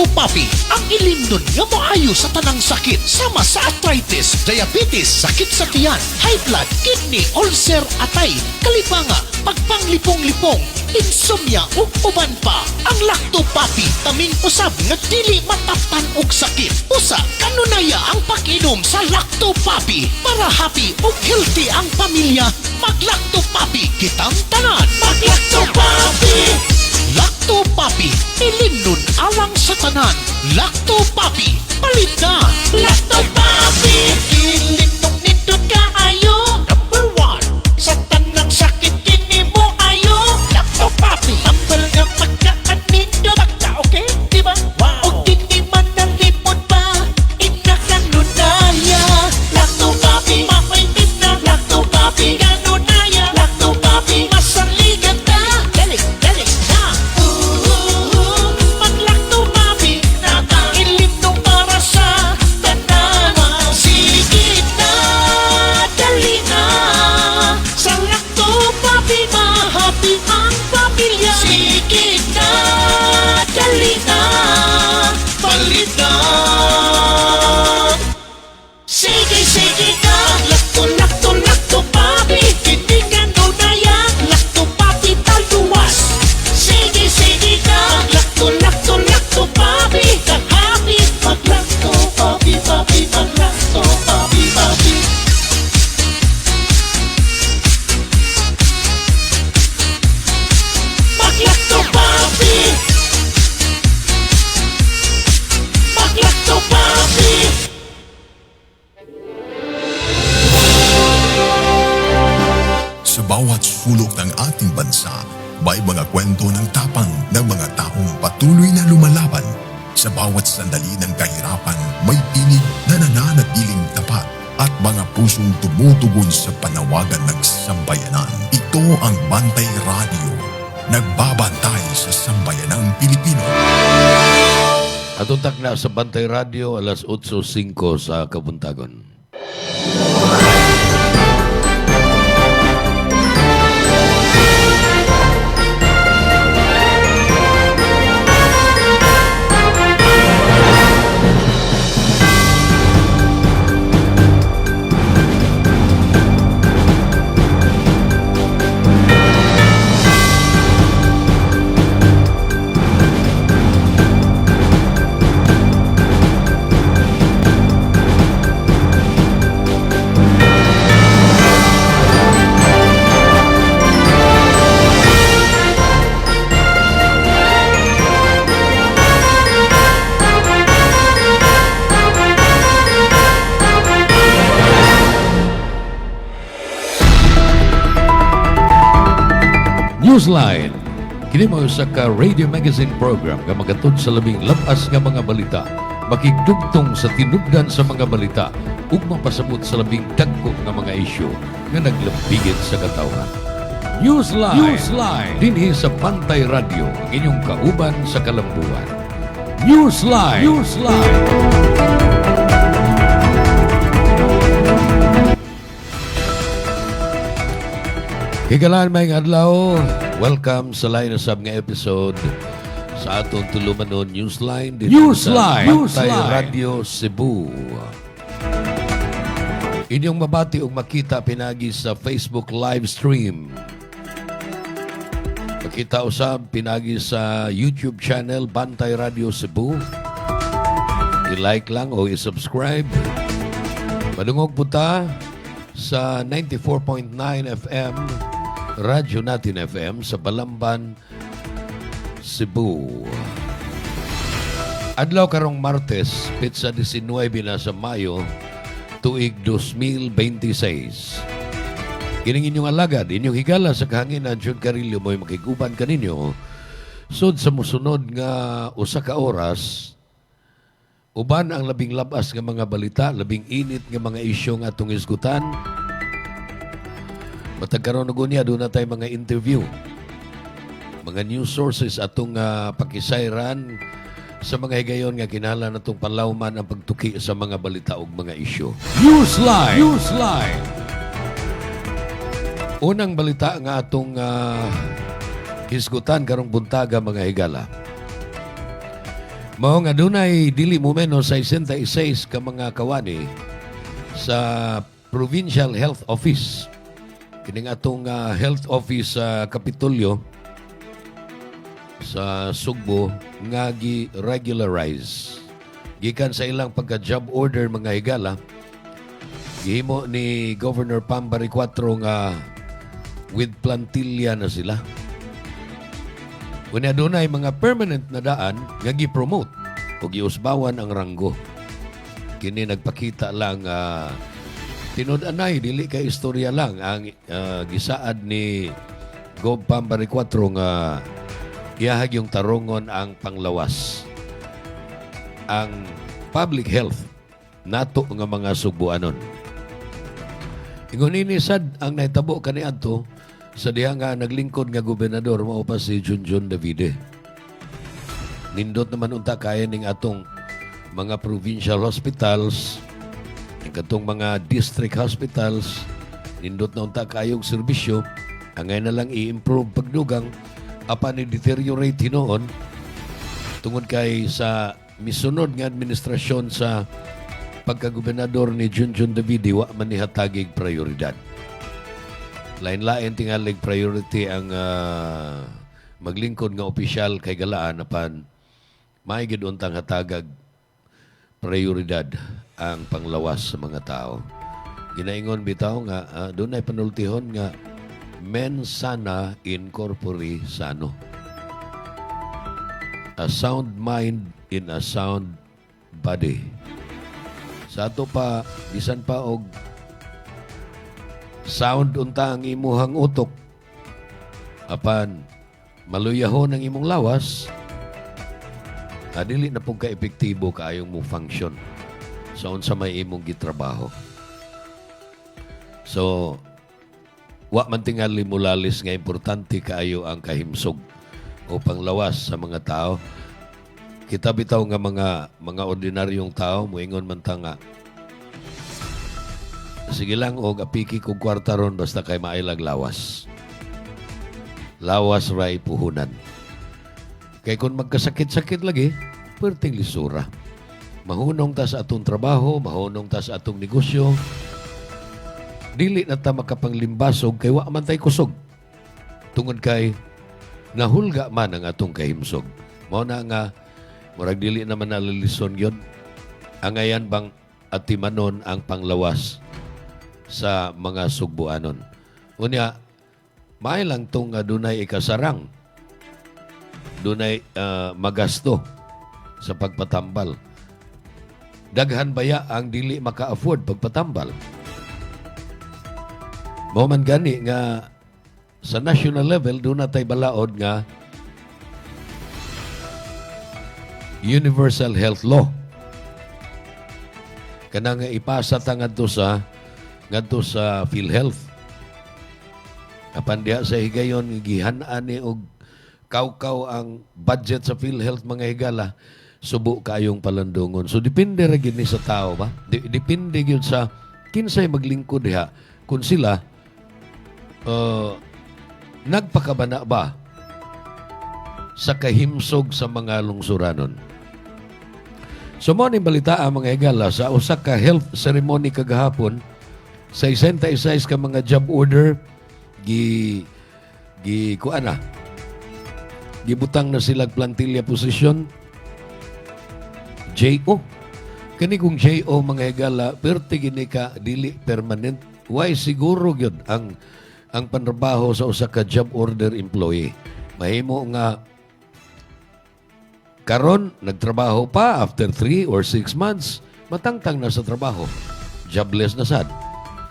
Lactopapi ang ilimnon nga maayo sa tanang sakit sama sa arthritis, diabetes, sakit sa tiyan, high blood, kidney, ulcer, atay, kalibanga, pagpanglipong-lipong, insomnia ug uban pa. Ang Lactopapi taming usab nga dili mataptan og sakit. Usa kanunaya ang pag-inom sa Lactopapi para happy ug healthy ang pamilya. Mag-Lactopapi kitang tanan. Mag-Lactopapi. Lactopapi, ilimnon alang sa tanan. Lactopapi, palit na. Lactopapi, ilimnon nito kaayo. Number 1, sa tanang sakit kini mo ayo. Lactopapi, ambal nga pagkaan nito. Baka okay, diba? Wow. O kini man nalipod pa, inakanunaya. Lactopapi, mapaitin na. Lactopapi, kanunaya. Lactopapi, masaligan na. Dali na. Mag-Lactopapi na ilimnon para sa tanan. Sige na, dali na. Sa Lactopapi, ma-happy ang pamilya. Sige na, dali na. Palit na. Sige na. Lactopapi. Hindi ka nunaya. Lactopapi taluwas. Sige na. Lactopapi. Kahapi. Mag-Lactopapi, papi. Mag-Lactopapi, papi. Mag-Lactopapi. Mag-Lactopapi. Sa bawat sulok ng ating bansa, may mga kwento ng tapang ng mga taong patuloy na lumalaban. Sa bawat sandali ng kahirapan, may tinig na nananatiling tapat at mga pusong tumutugon sa panawagan ng sambayanan. Ito ang Bantay Radio, nagbabantay sa sambayanang Pilipino. Atutak na sa Bantay Radio, alas 8:05 sa Kabuntagon. Newsline. Kini mo sa ka radio magazine program nga magatod sa labing labas nga mga balita, makigdugtong sa tinubdan sa mga balita ug mapasabot sa labing dagko nga mga isyu nga naglambigit sa katawhan. Newsline. Dinhi sa Bantay Radio, ang inyong kauban sa kalambuan. Newsline. Higalan may adlaw. Welcome sa Line Usab nga episode sa atong tulumanon Newsline dito sa Bantay Radio Cebu. Inyong mabati ug makita pinagi sa Facebook live stream. Makita usab pinagi sa YouTube channel Bantay Radio Cebu. I-like lang o i-subscribe. Madungog punta sa 94.9 FM Radyo Natin FM sa Balamban, Cebu. Adlaw karong Martes, pitsa 19 na sa Mayo, tuig 2026. Kining inyong alagad, inyong higala sa kahanginan, Jud Carillo, mo'y makiguban kaninyo. Sud sa musunod nga usa ka oras, uban ang labing labas nga mga balita, labing init nga mga isyu nga atong isgutan. Matagkaroon na gunya, doon na tayo mga interview. Mga news sources atong pakisayran sa mga higayon nga kinahanglan natong palawman ang pagtuki sa mga balita ug mga isyu. Newsline. Unang balita nga atong hisgutan karong buntaga mga higala. Mao nga dunay dili mo menos 66 ka mga kawani sa Provincial Health Office. Kining atong health office sa Kapitolyo sa Sugbo nga gi-regularize. Gikan sa ilang pagka-job order mga higala, gihimo ni Governor Pambari 4 nga with plantilla na sila. Kung adunay mga permanent na daan nga gi-promote o giusbawan ang ranggo. Kini nagpakita lang tinud-anay, dili kay istorya lang ang gisaad ni Gov Pambari 4 nga iyahag yung tarungon ang panglawas. Ang public health nato nga mga Sugbuanon. Ingon ini sad ang naitabo kaniadto sa diha nga naglingkod nga gobernador mao pa si Junjun Davide. Nindot naman unta kaya ning atong mga provincial hospitals, katong mga district hospitals, nindot na unta kayong serbisyo, angay na lang i-improve pagdugang apan i-deteriorate hinoon tungod kay sa misunod nga administrasyon sa pagkagobernador ni Junjun Davide wa man nihatagig prioridad. Lain-lain tingalig priority ang maglingkod nga opisyal kay galaan apan may gid untang hatagag prioridad ang panglawas sa mga tao. Ginaingon bitaw nga dunay panultihon nga mens sana in corpore sano. A sound mind in a sound body. Sa ato pa bisan pa og sound unta ang imuhang utok apan maluyahon ang imong lawas, dili na pong ka-epektibo kaayong mo function sa unsa may imong gitrabaho. So wa man tingali mulalis nga importante kaayo ang kahimsog o panglawas sa mga tao. Kita bitaw nga mga ordinaryong tao moingon man ta nga sige lang og apiki kog kwarta ron basta kay mailag lawas. Lawas ray puhunan. Kay kung magkasakit-sakit lagi, perting lisura. Mahunong ta sa atong trabaho, mahunong ta sa atong negosyo. Dili na ta makapanglimbasog kay wa man tay kusog. Tungod kay nahulga man ang atong kahimsog. Mao na nga murag dili naman nalilison yun. Angayan bang atimanon ang panglawas sa mga Sugbuanon. Unya, may lang itong dunay ikasarang, dunay magasto sa pagpatambal. Daghan baya ang dili maka-afford pagpatambal. Mao man gani nga sa national level, doon natay balaod nga Universal Health Law. Kana nga ipasa ta ngadto sa PhilHealth. Apan diha sa higayon gihan-an ni og kaw-kaw ang budget sa PhilHealth mga higala, subo kayong palandungon. So depende ra gid ni sa tao ba? Depende gyud sa kinsay maglingkod diha kung sila nagpakabana ba sa kahimsog sa mga lungsuranon. So mo ni balita mga higala sa usa ka health ceremony kagahapon sa 66 ka mga job order gibutang na sila plantilla position JO. Kani kung JO mga higala perti gini ka dili permanent. Why siguro gyud ang panrabaho sa usa ka job order employee. Mahimo nga karon nagtrabaho pa after 3 or 6 months matangtang na sa trabaho. Jobless na sad.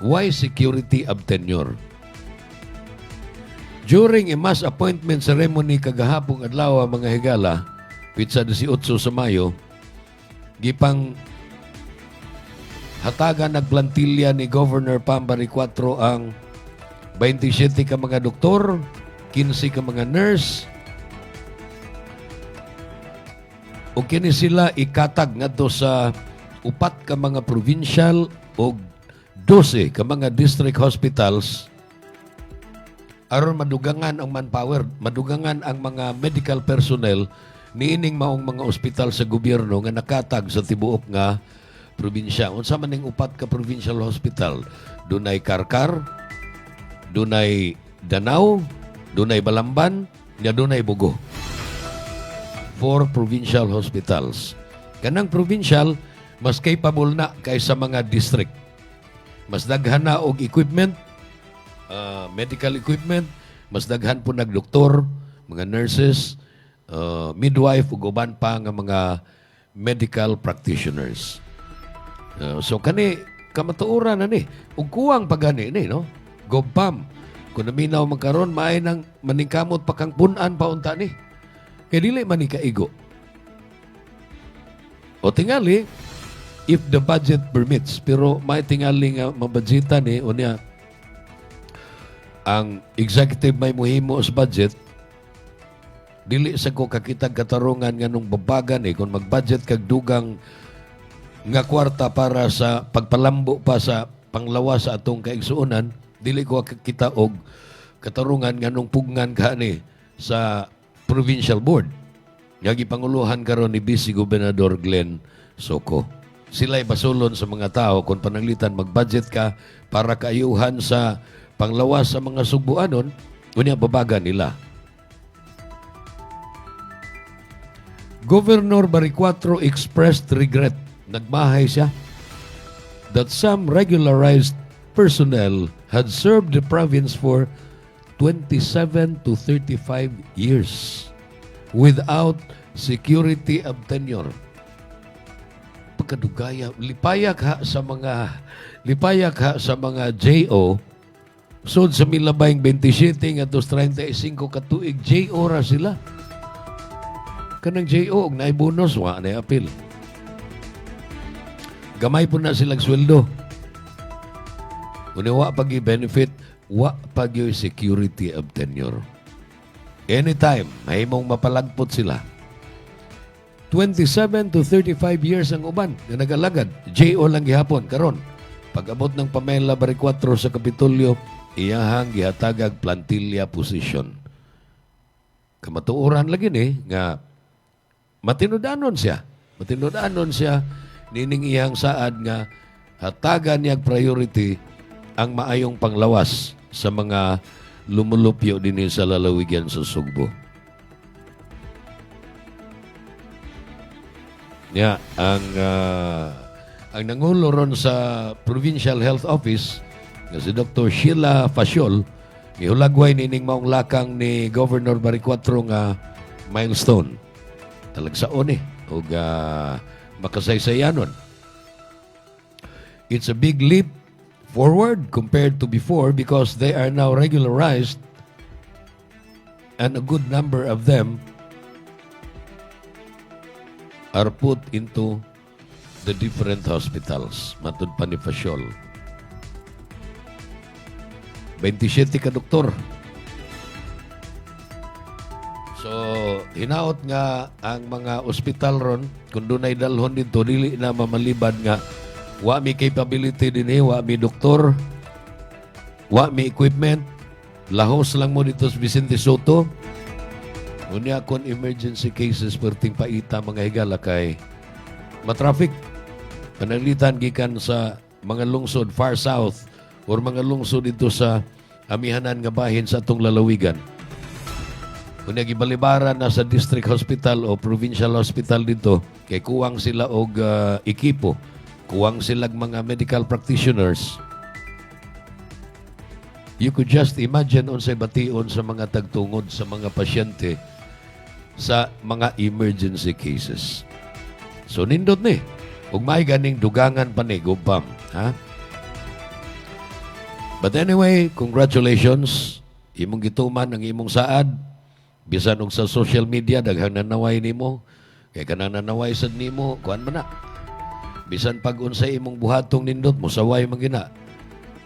Why security of tenure? During a mass appointment ceremony kagahapong adlaw mga higala, pitsa 18 sa Mayo, gipang hatagan nagplantilla ni Governor Pambari 4 ang 27 ka mga doktor, 15 ka mga nurse, o kini sila ikatag ngadto sa upat ka mga provincial o 12 ka mga district hospitals aron madugangan ang manpower, madugangan ang mga medical personnel niining maong mga ospital sa gobyerno nga nakatag sa tibuok nga probinsya. Unsa man ning upat ka provincial hospital? Dunay Karkar, dunay Danau, dunay Balamban, nga dunay Bugo. 4 provincial hospitals. Kanang provincial, mas capable na kaysa mga district. Mas daghan na og equipment, medical equipment, mas daghan po nagdoktor, mga nurses, midwife, ug uban pa nga mga medical practitioners. So kani kamatuoran na ni, ug kuwang pagani ni, no? Gobpam. Kung naminaw magkaroon, maay nang maningkamot pa kang punan pa unta ni. Kaya dili man ni kaigo. O tingali, if the budget permits, pero may tingali nga mabudgetan ni, unya, ang executive may muhimo sa budget, dili sa ko kakitag katarungan nga nung babagan kung mag-budget kag dugang nga kwarta para sa pagpalambo pa sa panglawas sa atong kaigsuonan, dili ko kita og katarungan nga nung pugngan ka ni sa provincial board. Nga gipanguluhan karon ni Vice Gobernador Glenn Soco. Sila'y basulon sa mga tao kung pananglitan mag-budget ka para kaayuhan sa panglawas sa mga subuanon, unya babagan nila. Governor Baricuatro expressed regret, nagmahay siya, that some regularized personnel had served the province for 27 to 35 years without security of tenure. Pagkadugaya, lipayak ha sa mga JO, sod sa milabayng 27 at 35 katuig, JO ra sila. Kanang JO, og naay bonus, wa na apil. Gamay po na silang sweldo. Kung wa pag benefit, wa pag security of tenure. Anytime, may mong mapalagpot sila. 27 to 35 years ang uban na nagalagad. JO lang gihapon, karon. Pag-abot ng Pamela Baricuatro sa Kapitolyo, iyahang gihatagag plantilla position. Kamatuoran lagi ni, nga matinudanon siya. Nining iyang saad nga hatagan niyag priority ang maayong panglawas sa mga lumulupyo din sa lalawigan sa Sugbo. Ang nangulo ron sa Provincial Health Office nga si Dr. Sheila Fasiol, ihulagway nining maong lakang ni Governor Baricuatro nga milestone. Talagsaon o makasaysayanon. It's a big leap forward compared to before because they are now regularized and a good number of them are put into the different hospitals. Matud pa ni Fasiol. 27 ka doktor. So, hinaot nga ang mga ospital ron, kung dunay dalhon dito, dili na mamalibad nga, wa mi capability din wa mi doktor, wa mi equipment, lahos lang mo dito sa Vicente Soto. Unya kon emergency cases perting paita mga higala kay matraffic. Panalitan gikan sa mga lungsod far south or mga lungsod dito sa amihanan nga bahin sa atong lalawigan. Kung nagibalibaran na sa district hospital o provincial hospital dito, kay kuwang sila og ekipo, kuwang sila mga medical practitioners. You could just imagine unsay bation sa mga tagtungod sa mga pasyente sa mga emergency cases. So nindot ni, ug may ganing dugangan pa ni Gubam, ha? But anyway, congratulations. Imong gituman ang imong saad. Bisan og sa social media, daghang nanaway nimo. Kaya ka nanaway sad nimo, kuan man na. Bisan pag unsay imong buhatong nindot, musaway man gina.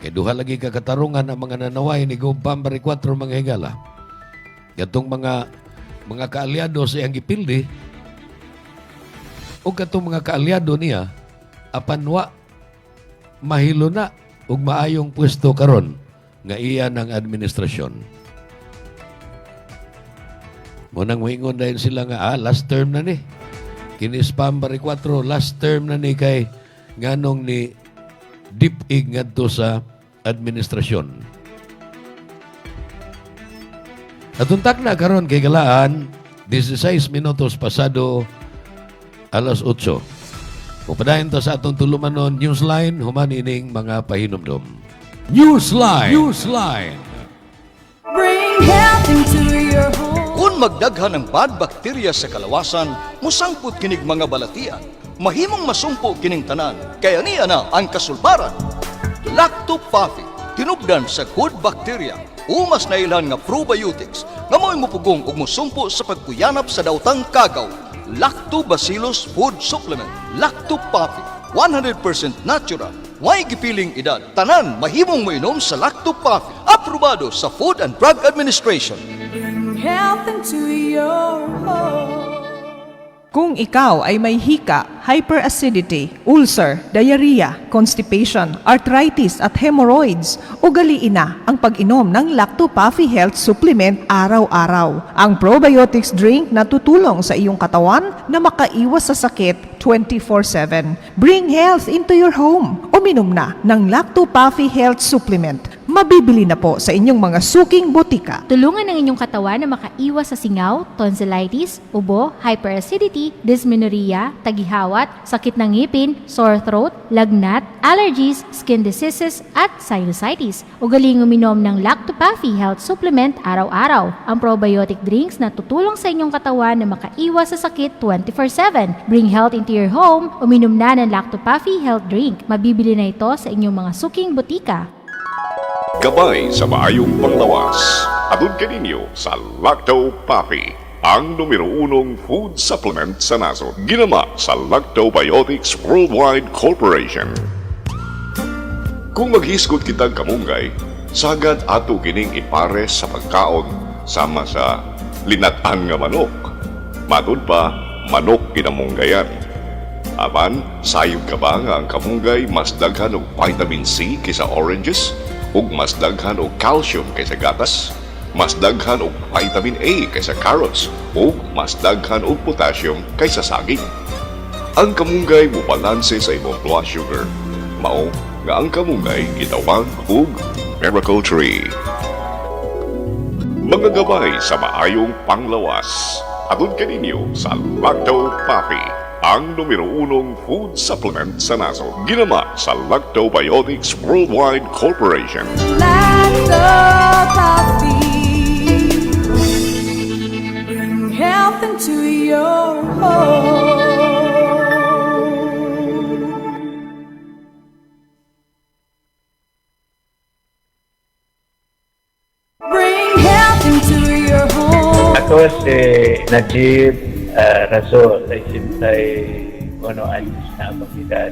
Kaya duha lagi ka katarungan ang mga nanaway ni Gubam Baricuatro mga higala. Katong mga kaalyado sa iyang gipildi, o katong mga kaalyado niya, apanwa, mahilo na, ug maayong pwesto karon nga iya ng administrasyon. Munang moingon dahil sila nga, last term na ni. Kini spam bari 4, last term na ni kay nganong ni dip-ig ngadto sa administrasyon. At untak na karon kay galaan, 16 minutos pasado alas 8. Upadayon ta sa atong tulumanon Newsline, human ining mga pahinomdom. Newsline! Newsline! Bring health into your home. Kung magdaghan ng bad bacteria sa kalawasan, musangput kinig mga balatian. Mahimong masumpo kining tanan, kaya niya na ang kasulbaran. Lactopathy, tinubdan sa good bacteria, umas na ilan nga probiotics, nga mo'y mupugong ug musumpo sa pagkuyanap sa daotang kagaw. Lactobacillus Food Supplement, Lactopathy, 100% natural. May gipiling edad, tanan mahimong moinom sa Lactopathy, aprobado sa Food and Drug Administration. Bring health into your home. Kung ikaw ay may hika, hyperacidity, ulcer, diarrhea, constipation, arthritis at hemorrhoids, ugaliin na ang pag-inom ng Lactopathy Health Supplement araw-araw. Ang probiotics drink na tutulong sa iyong katawan na makaiwas sa sakit 24/7. Bring health into your home. Uminom na ng Lactopathy Health Supplement. Mabibili na po sa inyong mga suking botika. Tulungan ang inyong katawan na makaiwas sa singaw, tonsillitis, ubo, hyperacidity, dysmenorrhea, tagihawat, sakit ng ngipin, sore throat, lagnat, allergies, skin diseases, at sinusitis. Ugaling uminom ng Lactopathy Health Supplement araw-araw. Ang probiotic drinks na tutulong sa inyong katawan na makaiwas sa sakit 24/7. Bring health into your home. Uminom na ng Lactopathy Health Drink. Mabibili na ito sa inyong mga suking botika. Gabay sa maayong panglawas. Atun kaninyo sa Lactopathy, ang numero 1 food supplement sa nasod. Ginama sa Lactobiotics Worldwide Corporation. Kung maghisgot kitang kamunggay, sagad ato kining ipares sa pagkaon sama sa linatan nga manok. Matud pa, manok kinamunggayan. Apan, sayod ka ba nga ang kamunggay mas daghan og vitamin C kaysa oranges? Ug mas daghan og calcium kaysa gatas, mas daghan og vitamin A kaysa carrots, ug mas daghan og potassium kaysa saging. Ang kamunggay mubalanse sa imong blood sugar. Mao nga ang kamunggay gitawag og miracle tree. Mga gabay sa maayong panglawas. Atun kaninyo sa Lactopathy, ang numero 1 food supplement sa nasod. Ginama sa Lactobiotics Worldwide Corporation. Lactopathy. Bring health into your home. Bring health into your home. Ako si Najib Razol ay sintay 1 anyos na akong edad.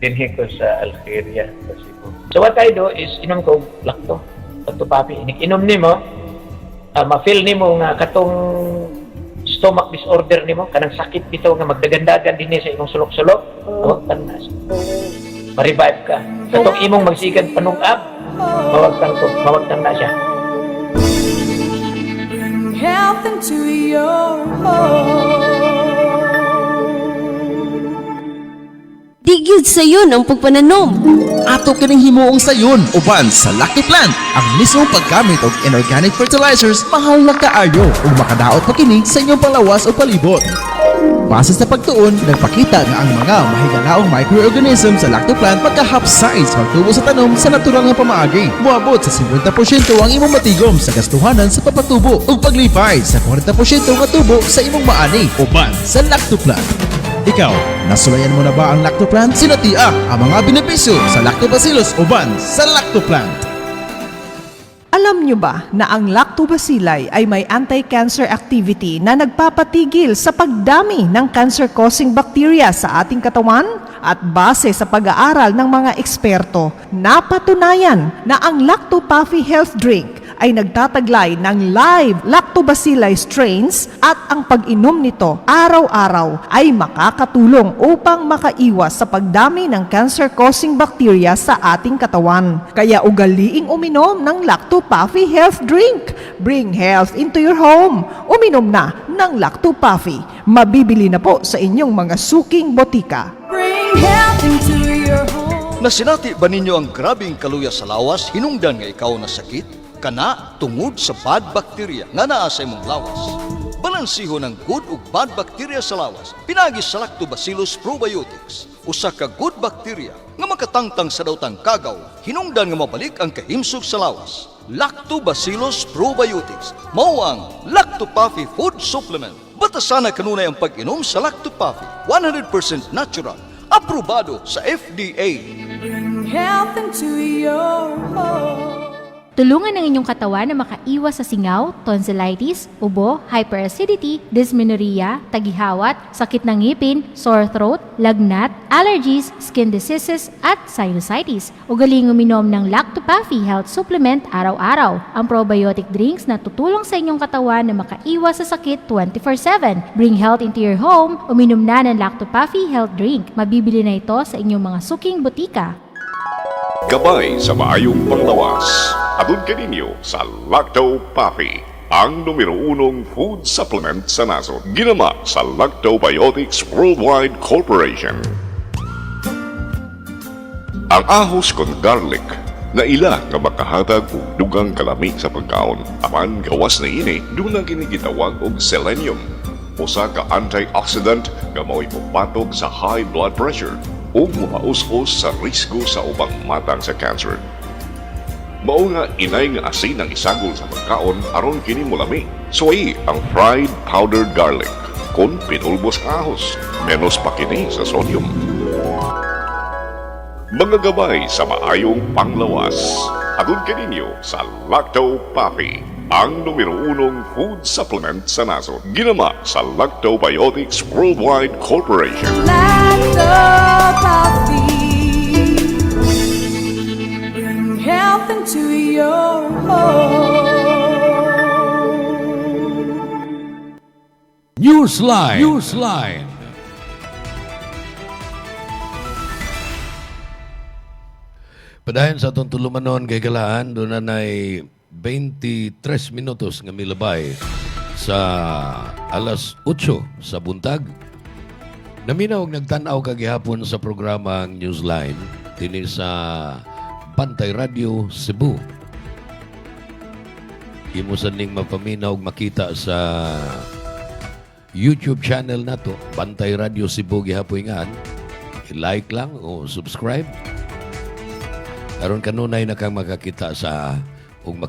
Dinhi ko sa Algeria sa Cebu. So what I do is inom ko Lactopathy. Inom nimo, ma-feel nimo nga katong stomach disorder nimo, kanang sakit bitaw nga magdagandagan dinhi sa imong sulok-sulok. Mawagtan na siya. Ma-revive ka. Katong imong magsigan panungab, mawagtan na siya. Health into your home. Digid sayon ang pagpananom. Ato kining himuong sayon uban sa Lucky Plant. Ang mismong paggamit og inorganic fertilizers mahal na kaayo ug makadaot pa kini sa inyong palawas o palibot. Base sa pagtuon, nagpakita nga ang mga mahigalaong microorganism sa Lactoplant magka-half-size pagtubo sa tanom sa natural nga pamaagi. Muabot sa 50% ang imong matigom sa gastuhanan sa papatubo ug paglipay sa 40% nga tubo sa imong maani uban sa Lactoplant. Ikaw, nasulayan mo na ba ang Lactoplant? Sinatia ang mga benepisyo sa Lactobacillus uban sa Lactoplant. Alam nyo ba na ang lactobacilli ay may anti-cancer activity na nagpapatigil sa pagdami ng cancer-causing bacteria sa ating katawan? At base sa pag-aaral ng mga eksperto, napatunayan na ang Lactopathy Health Drink ay nagtataglay ng live lactobacilli strains at ang pag-inom nito araw-araw ay makakatulong upang makaiwas sa pagdami ng cancer-causing bacteria sa ating katawan. Kaya ugaliing uminom ng Lactopathy Health Drink. Bring health into your home. Uminom na ng Lacto Puffy. Mabibili na po sa inyong mga suking botika. Bring health into your home. Nasinati ba ninyo ang grabing kaluya sa lawas hinungdan nga ikaw na sakit? Kana tungod sa bad bacteria nga naa sa imong lawas. Balansiho ng good ug bad bacteria sa lawas pinagi sa Lactobacillus probiotics. Usa ka good bacteria nga makatangtang sa dawtang kagaw hinungdan nga mabalik ang kahimsog sa lawas. Lactobacillus probiotics mao ang Lacto Puffy food supplement. Batasan na kanunay ang pag-inom sa Lacto Puffy, 100% natural, aprobado sa FDA. Bring health into your home. Tulungan ang inyong katawan na makaiwas sa singaw, tonsillitis, ubo, hyperacidity, dysmenorrhea, tagihawat, sakit ng ngipin, sore throat, lagnat, allergies, skin diseases, at sinusitis. Ugaling uminom ng Lacto Puffy Health Supplement araw-araw. Ang probiotic drinks na tutulong sa inyong katawan na makaiwas sa sakit 24/7. Bring health into your home. Uminom na ng Lacto Puffy Health Drink. Mabibili na ito sa inyong mga suking butika. Gabay sa maayong panglawas. Atun kaninyo sa Lacto Puffy, ang numero 1 food supplement sa nasod. Ginama sa Lactobiotics Worldwide Corporation. Ang ahos kon garlic na ila nga makahatag og dugang kalami sa pagkaon. Apan gawas na ini doon ang ginigitawag og selenium, usa ka antioxidant nga mao'y pumatok sa high blood pressure o muhaus-os sa risgo sa ubang matang sa cancer. Mao nga inay nga asin ang isagol sa pagkaon aron kini mulami. Suway ang fried powdered garlic kon pinulbos ahos, menos pa kini sa sodium. Mga gabay sa maayong panglawas. Atun kaninyo sa Lacto Puffy, ang numero 1 food supplement sa nasod. Ginama sa Lactobiotics Worldwide Corporation. Lacto Puffy. Bring health into your home. Newsline. Padayon sa atong tulumanon kay Galaan, doon na 23 minutos nga milabay sa alas 8 sa buntag. Naminaw nagtanaw kagihapon sa programang Newsline tini sa Bantay Radio Cebu. Imo sa ning mapaminaw makita sa YouTube channel nato Bantay Radio Cebu gihapon ngan. I-like lang o subscribe. Aron kanunay na kang makakita sa ug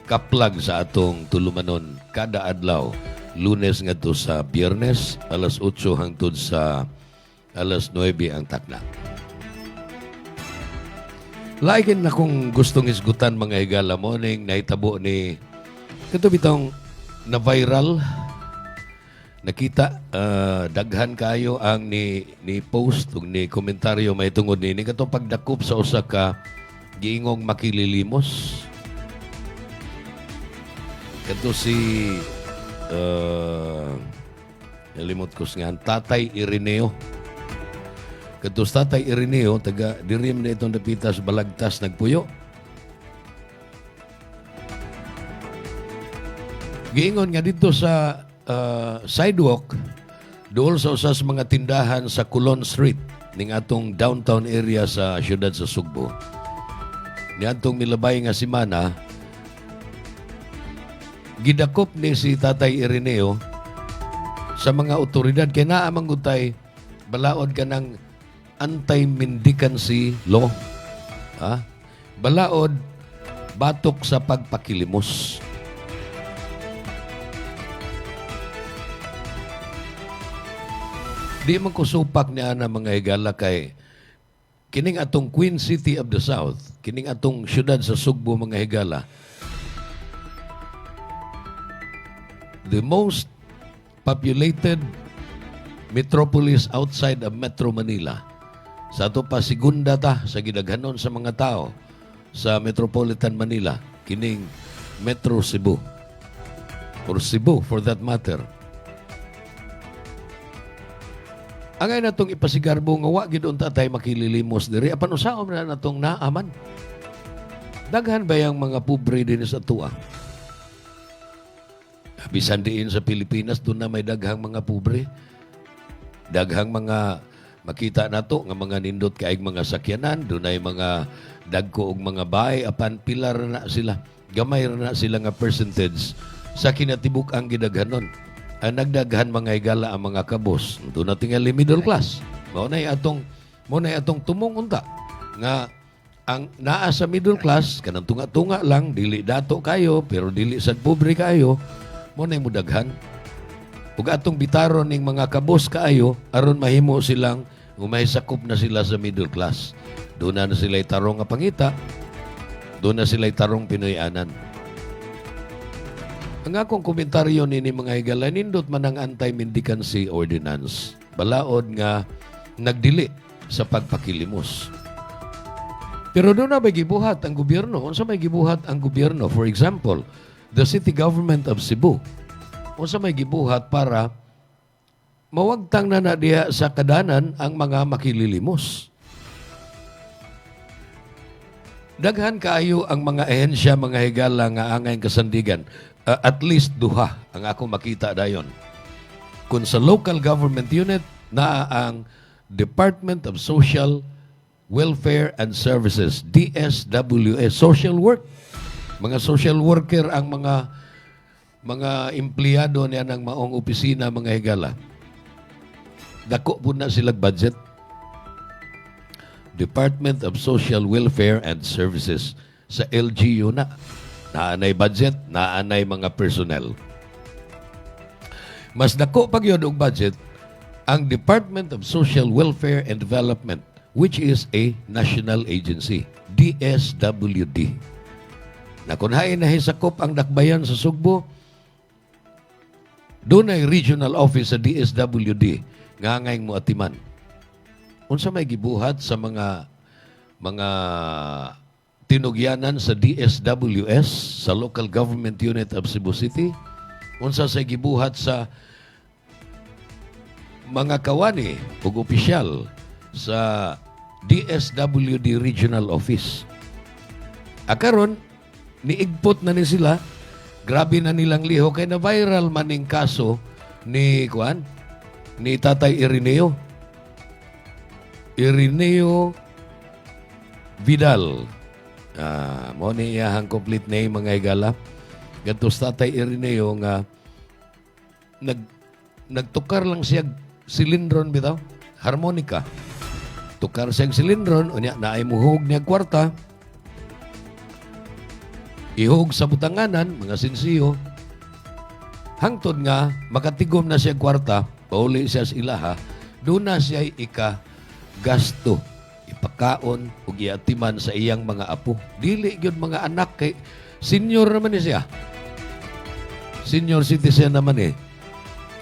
kaplag sa atong tulumanon kada adlaw. Lunes ngadto sa Biyernes alas 8 hangtod sa alas 9 ang takna. Laikin na kung gustong isgutan mga higala morning nahitabo ni katubitong na viral. Nakita, daghan kayo ang ni post ug ni komentaryo may tungod ni katong pagdakop sa usa ka giingong makililimos. Kato si nalimot ko nga Tatay Ireneo. Kato si Tatay Ireneo taga dirim na itong dapitas Balagtas nagpuyo. Giingon nga dito sa sidewalk dool sa usas mga tindahan sa Colon Street ning atong downtown area sa siyudad sa Sugbo. Ni atong milabay nga semana gidakop ni si Tatay Ireneo sa mga otoridad kay naa man gutay balaod ka ng anti-mendicancy law. Balaod batok sa pagpakilimos. Di man ko supak niya na mga higala kay kining atong Queen City of the South, kining atong syudad sa Sugbo mga higala, the most populated metropolis outside of Metro Manila. Sa ato pa segunda ta sa gidaghanon sa mga tao sa Metropolitan Manila, kining Metro Cebu. Or Cebu for that matter. Angay natong ipasigarbo nga wa gid unta tay makililimos diri apan usaon na natong naaman. Daghan ba yung mga pobre din sa tuwa? Bisan diin sa Pilipinas, doon na may daghang mga pobre. Daghang mga makita nato nga mga nindot kaig mga sakyanan, doon ay mga dagko og mga bahay, apan pilar na sila. Gamay na sila nga percentage sa kinatibuk ang gidaghanon. Ang nagdaghan mga higala ang mga kabos. Doon na tingali middle class. Mo na atong tumong unta nga ang naa sa middle class kanang tunga-tunga lang, dili dato kayo pero dili sad pobre kayo, mo na mudaghan. Ug atong bitaron ning mga kabos kaayo aron mahimo silang umahisakop na sila sa middle class. Doon na sila tarong nga pangita. Doon na sila tarong Pinoyanan. Ang akong komentaryo nini mga higala, nindot man ang anti-mendicancy ordinance. Balaod nga nagdili sa pagpakilimos. Pero doon na may gibuhat ang gobyerno. Unsa may gibuhat ang gobyerno? For example, the city government of Cebu. Unsa may gibuhat para mawagtang na diha sa kadanan ang mga makililimos. Daghan kaayo ang mga ehensya, mga higala nga angay kasandigan. At least duha ang ako makita dayon. Kung sa local government unit na ang Department of Social Welfare and Services, DSWS, social work. Mga social worker ang mga empleyado niya ng maong opisina, mga higala. Dako po na silang budget. Department of Social Welfare and Services sa LGU na. Naanay budget, naanay mga personnel. Mas dako pag yun og budget ang Department of Social Welfare and Development, which is a national agency, DSWD. Na kung hain na hisakop ang dakbayan sa Sugbo, doon ay regional office sa DSWD nga ngayong muatiman. Unsa may gibuhat sa mga tinugyanan sa DSWS, sa local government unit of Cebu City, unsa sa gibuhat sa mga kawani ug opisyal sa DSWD Regional Office. Akaron, niigpot na ni sila, grabe na nilang liho, kay na viral man ning kaso ni Tatay Irineo Vidal. Mo ni iyahang complete name mga higala. Gantos Tatay Irineo nga nagtukar lang siya silindron bitaw, harmonica. Tukar siya silindron, unya naay muhog niya kwarta. Ihog sa butanganan, mga sinsiyo. Hangtod nga, makatigom na siya kwarta, pauli siya sa ilaha, doon na siya gasto, ipakaon, ug iatiman sa iyang mga apo. Dili gyud mga anak, kay senior naman ni siya. Senior citizen naman eh.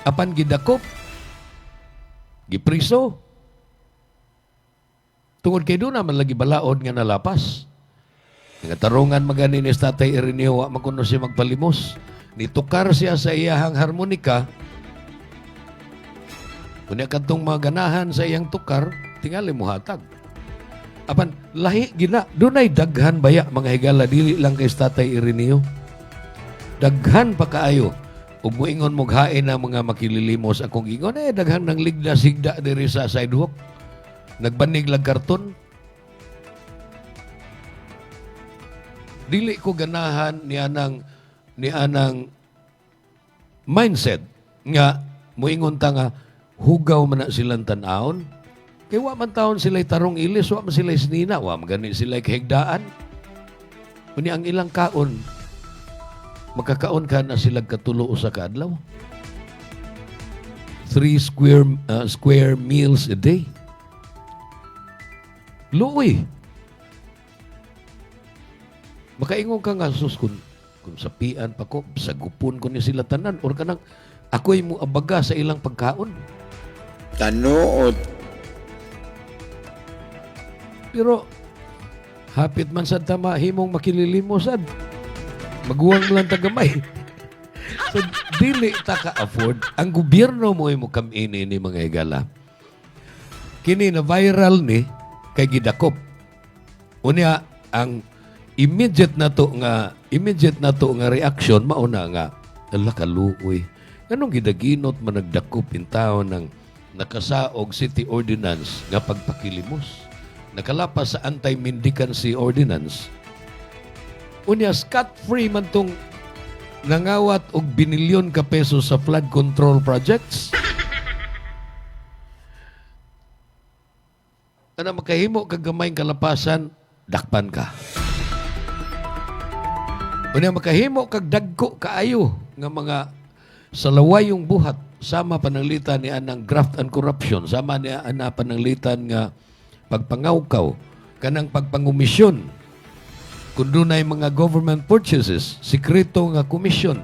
Apan gidakop, gipriso. Tungod kay doon naman lagi balaod nga nalapas. Nagatarungan magani ni Tatay Irineo, wa makuno siya magpalimos. Nitukar siya sa iyahang harmonika. Kunya kadtong mga ganahan sa iyang tukar, tingali mo hatag. Apan lahi gina, dunay daghan baya mga higala, dili lang kay Tatay Irineo. Daghan pa kaayo. Ug moingon mo hain na mga makililimos akong ingon, daghan ng ligda sigda diri sa sidewalk. Nagbanig lang karton. Dili ko ganahan ni anang mindset nga moingon ta nga hugaw man na silang tan-aon. Kay wa man taon sila tarong ilis, wa man sila sinina, wa man gani sila kahigdaan. Kuni ang ilang kaon, makakaon ka na sila katulo usa ka adlaw. 3 square meals a day. Luoy. Makaingon ka nga, sus, kung sapian pa ko, sagupon ko ni sila tanan, or kanang ako'y mo abaga sa ilang pagkaon. Tanood. Pero, hapit man sa tama, himong makililimosad. Maguwang lang tagamay. So, dili ta ka-afford. Ang gobyerno mo ay mo kamini ni mga higala. Kini na viral ni, kay gidakop. Unya, ang immediate na to nga reaction mauna nga ala kaluoy. Anong gidaginot man nagdakop in taon ng nakasaog city ordinance nga pagpakilimos? Nakalapas sa anti-mendicancy ordinance. Unya scot-free man tong nangawat og binilyon ka peso sa flood control projects. Ana makahimo kag gamayng kalapasan, dakpan ka. Unya makahimo kag dagko kaayo nga mga salawayong buhat sama pananglitan ni anang graft and corruption, sama ni ana pananglitan nga pagpangawkaw kanang pagpangumisyon kung dunay mga government purchases, sikreto nga komisyon.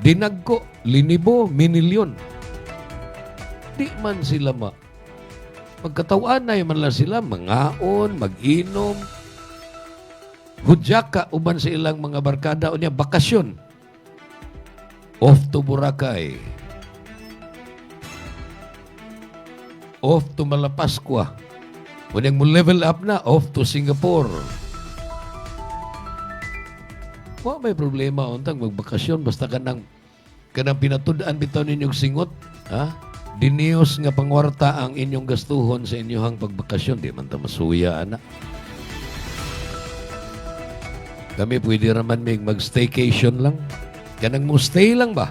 Dinagko, linibo, minilyon. Di man sila magkatawanay man lang sila, mangaon, mag-inom, hudyaka uban sa ilang mga barkada o niya, bakasyon. Off to Boracay. Off to Malapascua. Kung mo level up na, off to Singapore. May problema untang magbakasyon basta kanang pinatudaan bitaw ninyong singot, ha? Diniyos nga pangwarta ang inyong gastuhon sa inyong pagbakasyon, di man ta masuya ana. Kami pwede raman mag-staycation lang. Kanang mo stay lang ba?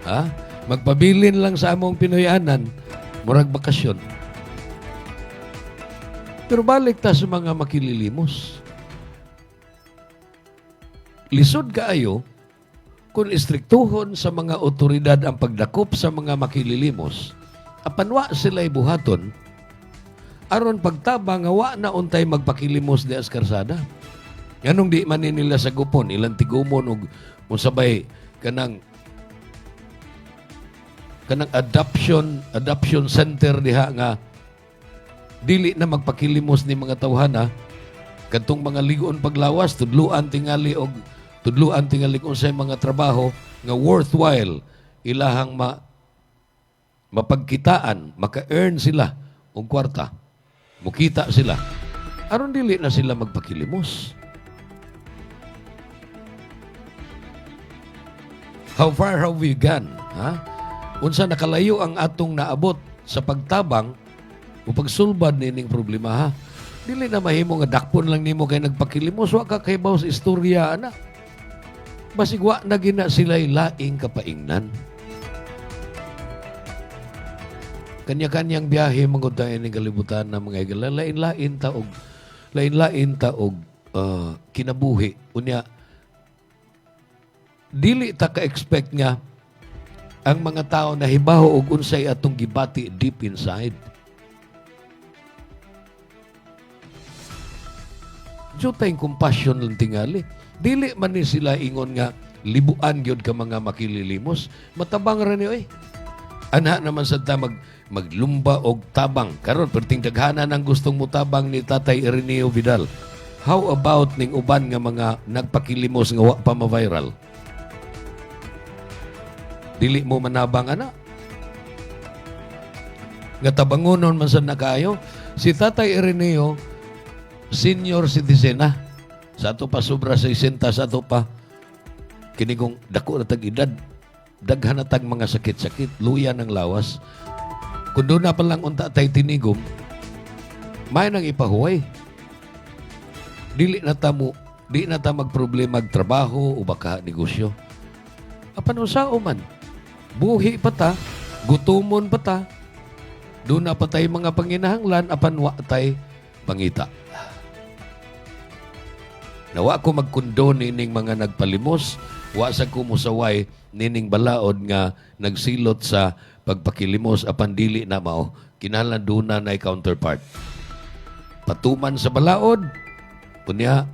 Ha? Magpabilin lang sa among Pinoyanan, murag bakasyon. Pero balik ta sa mga makililimos. Lisod kaayo kung istriktuhon sa mga otoridad ang pagdakop sa mga makililimos, apanwa sila'y buhaton, aron pagtabang nga na untay magpakilimos di askarsada. Yanong di man nila sa gupon, ilang tigumon o sabay kanang adoption center diha nga dili na magpakilimos ni mga tawhana kadtong mga ligon paglawas tudluan tingali kung sa mga trabaho nga worthwhile ilahang mapagkitaan, maka-earn sila og kwarta, mukita sila aron dili na sila magpakilimos. How far have we gone? Ha? Unsa nakalayo ang atong naabot sa pagtabang o pagsulbad nining problema, ha? Dili na mahimo nga dakpon lang nimo kay nagpakilimos, wa ka kay bawas istorya ana. Basig wa na gina sila'y laing kapaingnan. Kanya-kanyang biyahe mangod tayo ng kalibutan na mga igala. Lain-lain taog kinabuhi. Unya, dili ta ka-expect nga ang mga tao na hibaho og unsay atong gibati deep inside. Diyo tayong compassion lang tingali. Dili man ni sila ingon nga libuan gyud ka mga makililimos. Matabang ra ni oy. Ana naman sa ta maglumba og tabang. Karon perting daghana nang gustong mutabang ni Tatay Ireneo Vidal. How about ning uban nga mga nagpakilimos nga wa pa ma-viral? Dili mo manabang ana. Nga tabangonon man sad na kaayo. Si Tatay Ireneo senior citizen na. Sa ato pa sobra 60, sa ato pa kinigong dako na tag-edad. Daghan na tag mga sakit-sakit, luya ng lawas. Kung doon na pa lang unta tay tinigom, may nang ipahuway. Di na ta magproblema magtrabaho o baka negosyo. Apan usao man, buhi pa ta, gutumon pa ta, doon na pa tay mga panginahanglan, apan wa tay pangita. Nawa ko magkondon nining mga nagpalimos, wa sa kumusaway nining balaod nga nagsilot sa pagpakilimos apan dili na mao kinahanglan duna na counterpart. Patuman sa balaod, kunya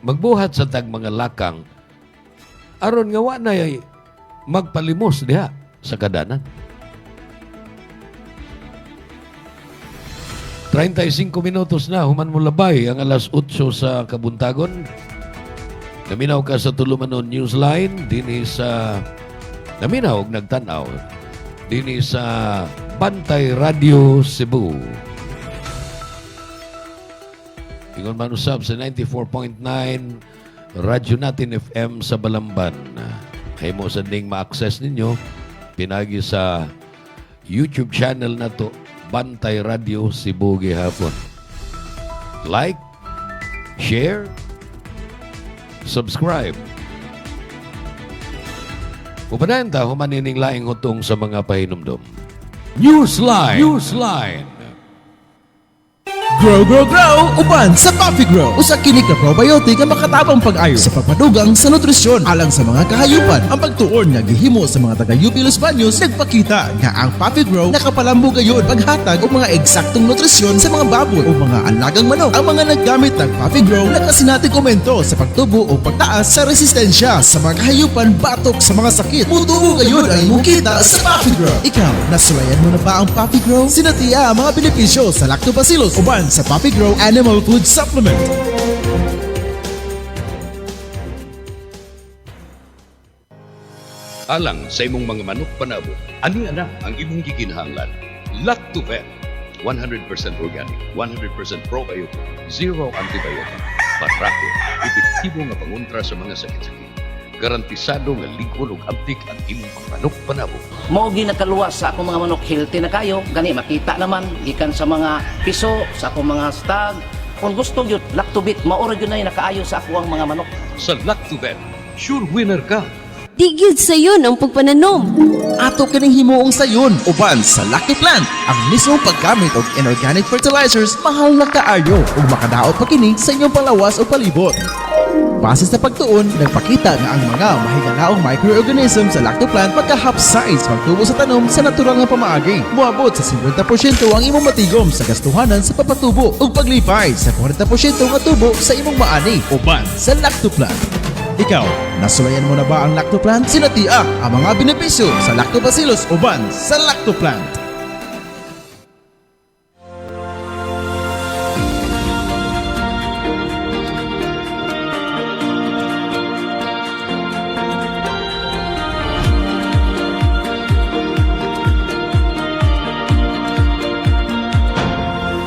magbuhat sa tag mga lakang aron nga wa na magpalimos diha sa kadanan. 35 minutos na, human mo labay ang alas 8 sa Kabuntagon. Naminaw ka sa Tulumanon Newsline, dini sa naminaw og nagtanaw, dini sa Bantay Radio Cebu. Ingon man usab sa 94.9 Radyo Natin FM sa Balamban. Kayo mo sa ding ma-access ninyo pinagi sa YouTube channel na to, Bantay Radio Cebu gihapon. Like, share, subscribe. Upadayon ta, humanining laing hutong sa mga pahinumdom. Newsline! Newsline! Grow, grow, grow! Uban sa Coffee Grow! Usa kinig na probiotic ang makatabang pag-ayo sa pagpadugang sa nutrisyon alang sa mga kahayupan. Ang pagtuon nga gihimo sa mga taga-UP Los Baños nagpakita nga ang Coffee Grow nakapalambo gayon paghatag og mga eksaktong nutrisyon sa mga baboy o mga alagang manok. Ang mga naggamit ng Coffee Grow nakasinati komento sa pagtubo o pagtaas sa resistensya sa mga kahayupan batok sa mga sakit. Mutuo gayon ang mukita sa Coffee Grow. Ikaw, nasulayan mo na ba ang Coffee Grow? Sinatiya ang mga benepisyo sa lactobacillus uban sa Coffee Grow Animal Food Supplement. Alang sa imong mga manok panabo, ani ana ang imong gikinahanglan. Lactovet, 100% organic, 100% probiotic, zero antibiotic, barako, epektibo nga pangontra sa mga sakit-sakit. Garantisado nga likod ug abtik ang imong manok panabo. Mao gi nakaluwas sa akong mga manok, healthy na kayo, gani makita naman gikan sa mga piso, sa akong mga stag. Kung gusto gyud Lactobit, maura gyud na nakaayo sa ako ang mga manok. Sa Lactovet, sure winner ka. Di gyud sayon ang pagpananom. Ato kining himuong sayon uban sa Lucky Plant. Ang mismong paggamit og inorganic fertilizers mahal na kaayo ug makadaot pa kini sa inyong palawas o palibot. Base sa pagtuon, nagpakita nga ang mga mahigalaong microorganism sa lactoplant magka-half size pagtubo sa tanom sa natural nga pamaagi. Muabot sa 50% ang imong matigom sa gastuhanan sa papatubo ug paglipay sa 40% nga tubo sa imong maani uban sa lactoplant. Ikaw, nasulayan mo na ba ang lactoplant? Sinatiak ang mga benepisyo sa lactobacillus uban sa lactoplant.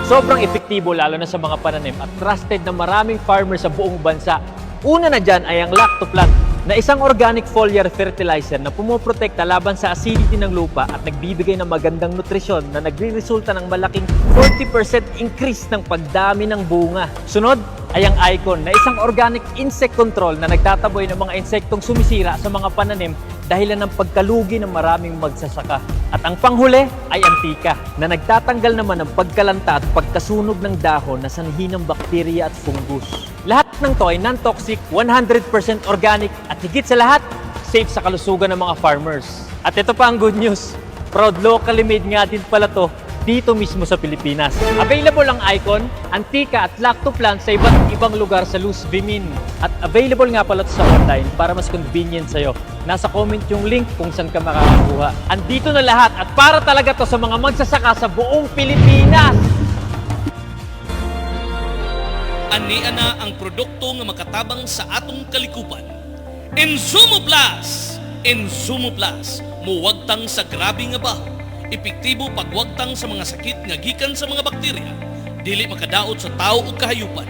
Sobrang epektibo lalo na sa mga pananim at trusted na maraming farmers sa buong bansa. Una na dyan ay ang Lactoplant na isang organic foliar fertilizer na pumoprotekta laban sa acidity ng lupa at nagbibigay ng magandang nutrisyon na nagre-resulta ng malaking 40% increase ng pagdami ng bunga. Sunod ay ang Icon na isang organic insect control na nagtataboy ng mga insektong sumisira sa mga pananim dahilan ng pagkalugi ng maraming magsasaka. At ang panghuli ay Antika na nagtatanggal naman ng pagkalanta at pagkasunog ng dahon na sanhi ng bakterya at fungus. Lahat ng to ay non-toxic, 100% organic at higit sa lahat, safe sa kalusugan ng mga farmers. At ito pa ang good news, proud locally made nga din pala to dito mismo sa Pilipinas. Available ang Icon, Antika at Lactoplant sa iba't ibang lugar sa Luz Vimin. At available nga pala sa online para mas convenient sa'yo. Nasa comment yung link kung saan ka makakakuha. Andito na lahat at para talaga to sa mga magsasaka sa buong Pilipinas. Ania na ang produkto nga makatabang sa atong kalikupan. Insumo Plus! Insumo Plus, muwagtang sa grabe nga baho. Epektibo pagwagtang sa mga sakit nga gikan sa mga bakterya. Dili makadaot sa tao ug kahayupan.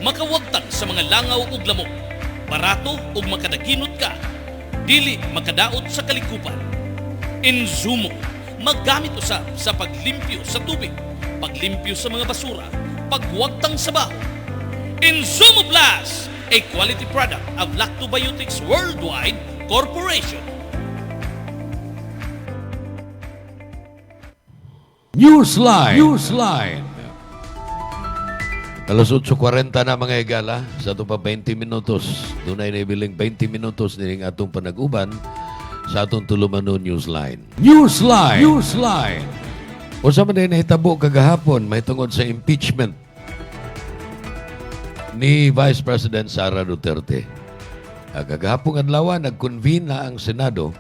Makawagtang sa mga langaw ug lamok. Barato ug makadaginot ka. Dili makadaot sa kalikupan. Insumo, maggamit usab sa paglimpyo sa tubig, paglimpyo sa mga basura, pagwagtang sa baho. Insumo Plus, a quality product of Lactobiotics Worldwide Corporation. Newsline! Newsline! Alas 8:40 na mga higala, sa ito pa 20 minutos. Doon ay naibiling 20 minutos niling atong panag-uban sa atong tulumano Newsline. Newsline! Newsline! O sa man na hitabo kagahapon, may tungod sa impeachment ni Vice President Sara Duterte. Kagahapong adlaw, nag-convene na ang Senado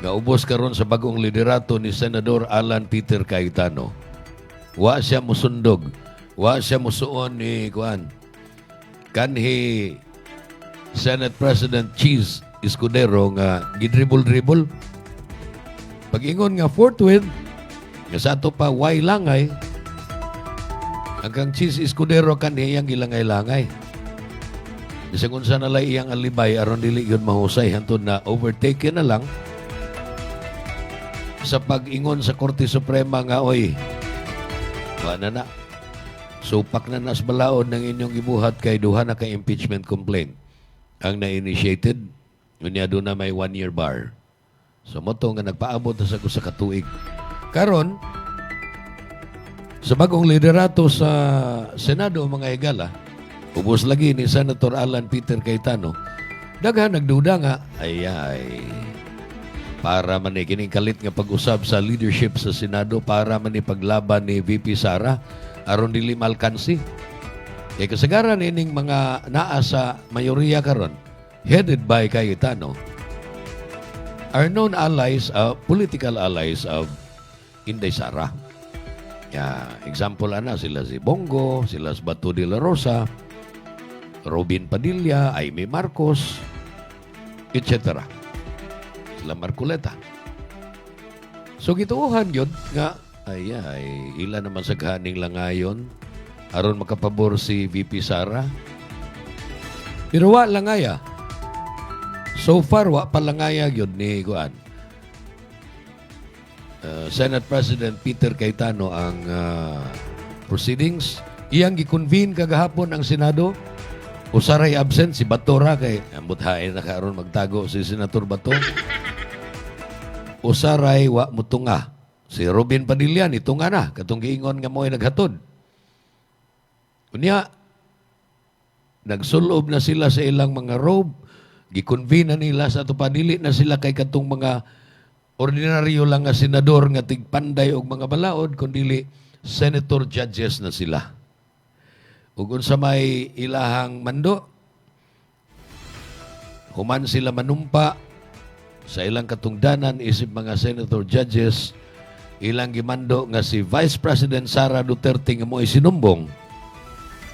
nga ubos karon sa bagong liderato ni Senador Alan Peter Cayetano. Wa siya musundog, wa siya musuon ni kanhi Senate President Cheese Escudero nga gidribol-dribol. Pag-ingon nga forthwith, nga sa ato pa way langay, Hanggang Cheese Escudero kan iyang gilangay-langay. Kasi kung saan nalay iyang alibay, aron dili yun mahusay. Hantod na overtake na lang sa pag-ingon sa Korte Suprema nga, oy, wala na. Supak na nas balaod ng inyong ibuhat kay duha na kay impeachment complaint. Ang na-initiated, unya doon na may 1-year bar. So mo to nga nagpaabot na sa katuig. Karon, sa bagong liderato sa Senado, mga higala, ubos lagi ni Senator Alan Peter Cayetano, daghan nagduda nga, para man kining kalit nga pag-usab sa leadership sa Senado, para man paglaban ni VP Sara, aron dili malkansi. Kaya kasagaran ining mga naa sa mayoriya karon, headed by Cayetano, are known allies, political allies of Inday Sara. Example ana, sila si Bongo, sila si Bato de la Rosa, Robin Padilla, Aimee Marcos, etc. Sila Marcoleta. So gituuhan yun nga, ila naman sa kahaning langayon, aron makapabor si VP Sara. Pero wa langaya. So far, wa palangaya yun ni Kuan. Senate President Peter Cayetano ang proceedings. Iyang gikonvene kagahapon ang Senado. Usaray absent si Bato ra kay ambuthain na karon magtago si Senator Bato. Usaray wa mutunga. Si Robin Padilla nitunga na katong giingon nga mo'y naghatod. Unya nagsulob na sila sa ilang mga robe, gikonvene na nila sa tupadili na sila kay katong mga ordinaryo lang nga senador nga tigpanday og mga balaod, kundili senator judges na sila. Ug unsa may ilahang mando, human sila manumpa sa ilang katungdanan isip mga senator judges, ilang gimando nga si Vice President Sara Duterte nga mo'y sinumbong,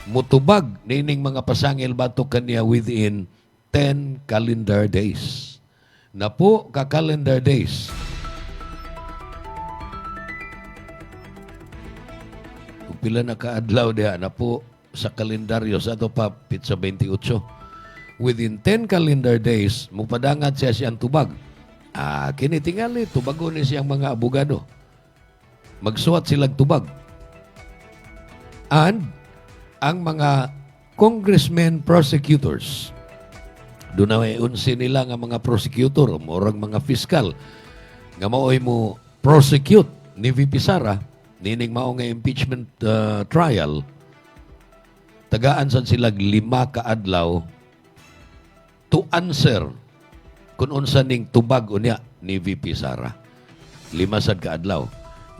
mutubag nining mga pasangil batok kaniya within 10 calendar days. Na po ka calendar days. Kung pila na kaadlaw diha na po sa kalendaryo sa ato pa pitsa 28. Within 10 calendar days, mupadangat siya siyang tubag. Kinitingali, tubago ni siyang mga abogado. Magsuwat silang tubag. And ang mga congressmen prosecutors, doon na may unsi nila nga mga prosecutor, morang mga fiskal, nga maoy mo prosecute ni VP Sara, nining mao nga impeachment trial, tagaan sad sila 5 kaadlaw to answer kung unsa ning tubag unya ni VP Sara. 5 sad kaadlaw.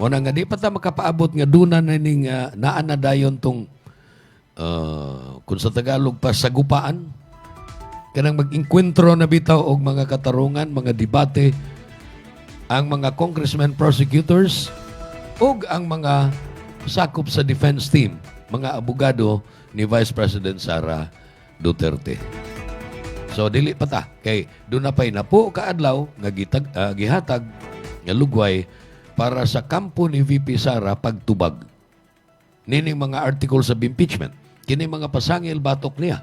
Mo na nga di pa ta makapaabot nga duna na ning naa na dayon tong kung sa Tagalog pa sagupaan, kanang mag-inkwentro na bitaw og mga katarungan, mga debate ang mga congressmen prosecutors ug ang mga sakop sa defense team, mga abogado ni Vice President Sara Duterte. So dili pa ta kay doon na pay napo kaadlaw nga gihatag nga lugway para sa kampo ni VP Sara pagtubag nining mga articles of impeachment, kini mga pasangil batok niya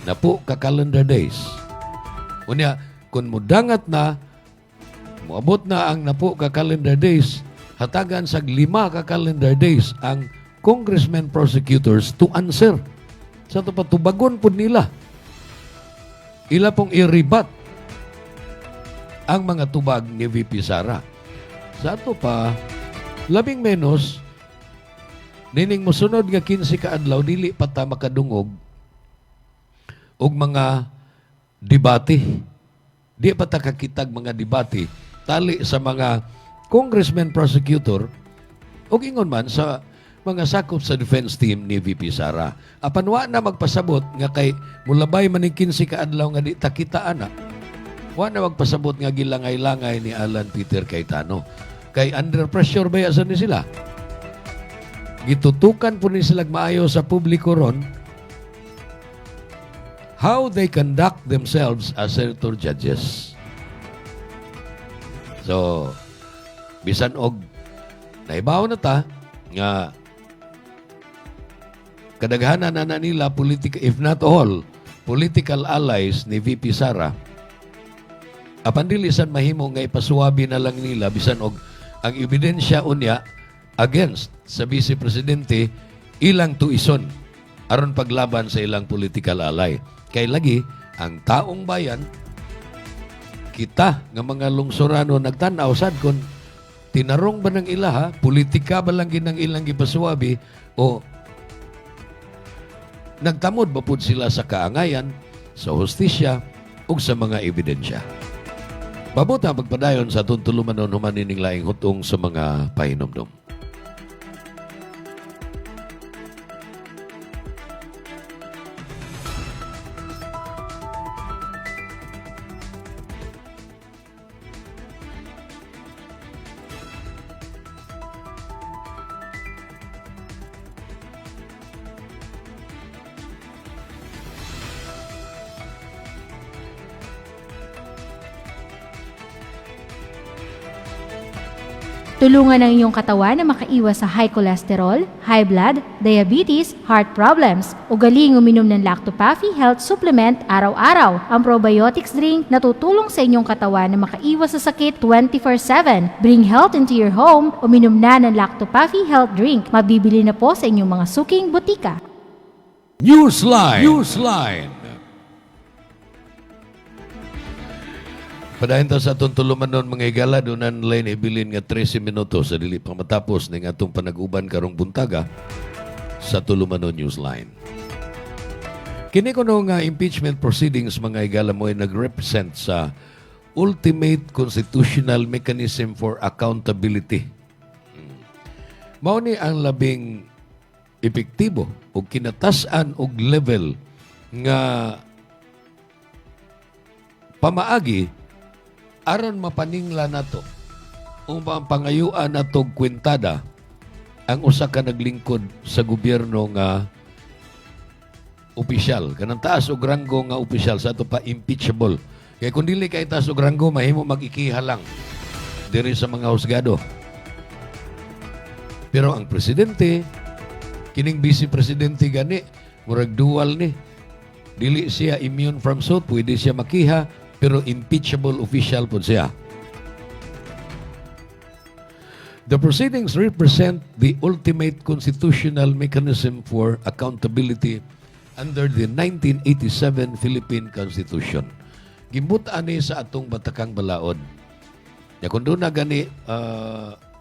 na po ka-calendar days. Unya, kung mudangat na, muabot na ang napo ka-calendar days, hatagan sa 5 ka-calendar days ang congressmen prosecutors to answer. Sa ito pa, tubagon po nila. Ila pong i-rebat ang mga tubag ni VP Sara. Sa ito pa, labing menos, nining musunod nga 15 kaadlaw, dili pa ta makadungog og mga debate. Di pa ta kakitag mga debate tali sa mga congressman prosecutor og ingon man sa mga sakop sa defense team ni VP Sara. Apan wa na magpasabot nga kay mulabay man ning 15 kaadlaw nga di ta kita ana. Wa na magpasabot nga gilangay-langay ni Alan Peter Cayetano. Kay under pressure ba sa ni sila? Gitutukan po ni sila maayo sa publiko ron how they conduct themselves as senator judges. So, bisan og naibaw na ta nga kadaghanan na nila if not all, political allies ni VP Sara. Apan dili sad mahimo nga ipasuwabi na lang nila bisan og ang ebidensya unya against sa Vice Presidente ilang tuison aron paglaban sa ilang political ally. Kay lagi ang taong bayan, kita nga mga lungsorano nagtanaw sad kon tinarong ba ng ilaha, politika ba lang ginang ilang gipasuwabi o nagtamod ba pud sila sa kaangayan, sa hustisya ug sa mga ebidensya. Mabuta pagpadayon sa atong tulumanon human ining laing hutong sa mga pahinomdom. Tulungan ang iyong katawan na makaiwas sa high cholesterol, high blood, diabetes, heart problems. Ugaling uminom ng Lactopafi Health Supplement araw-araw. Ang probiotics drink na tutulong sa inyong katawan na makaiwas sa sakit 24/7. Bring health into your home. Uminom na ng Lactopafi Health Drink. Mabibili na po sa inyong mga suking butika. Newsline. Padayon ta sa atong tulumanon mga higala doon line ibilin nga 13 minutos sa dili pang matapos ning atong panag-uban karong buntaga sa tulumanon Newsline. Kini kuno nga impeachment proceedings mga higala mo ay nag-represent sa ultimate constitutional mechanism for accountability. Mao ni ang labing epektibo o kinatasan og level nga pamaagi aron mapaningla nato o pangayuan natong kwentada ang usa ka naglingkod sa gobyerno nga opisyal. Kanang taas og ranggo nga opisyal sa ato pa impeachable. Kaya kung dili kay taas og ranggo, mahimo mag-ikiha lang diri sa mga husgado. Pero ang presidente, kining vice presidente gani, murag dual ni. Dili siya immune from suit, pwede siya makiha, pero impeachable official po siya. The proceedings represent the ultimate constitutional mechanism for accountability under the 1987 Philippine Constitution. Gimbutan ni sa atong batakang balaod. Ya kung doon na gani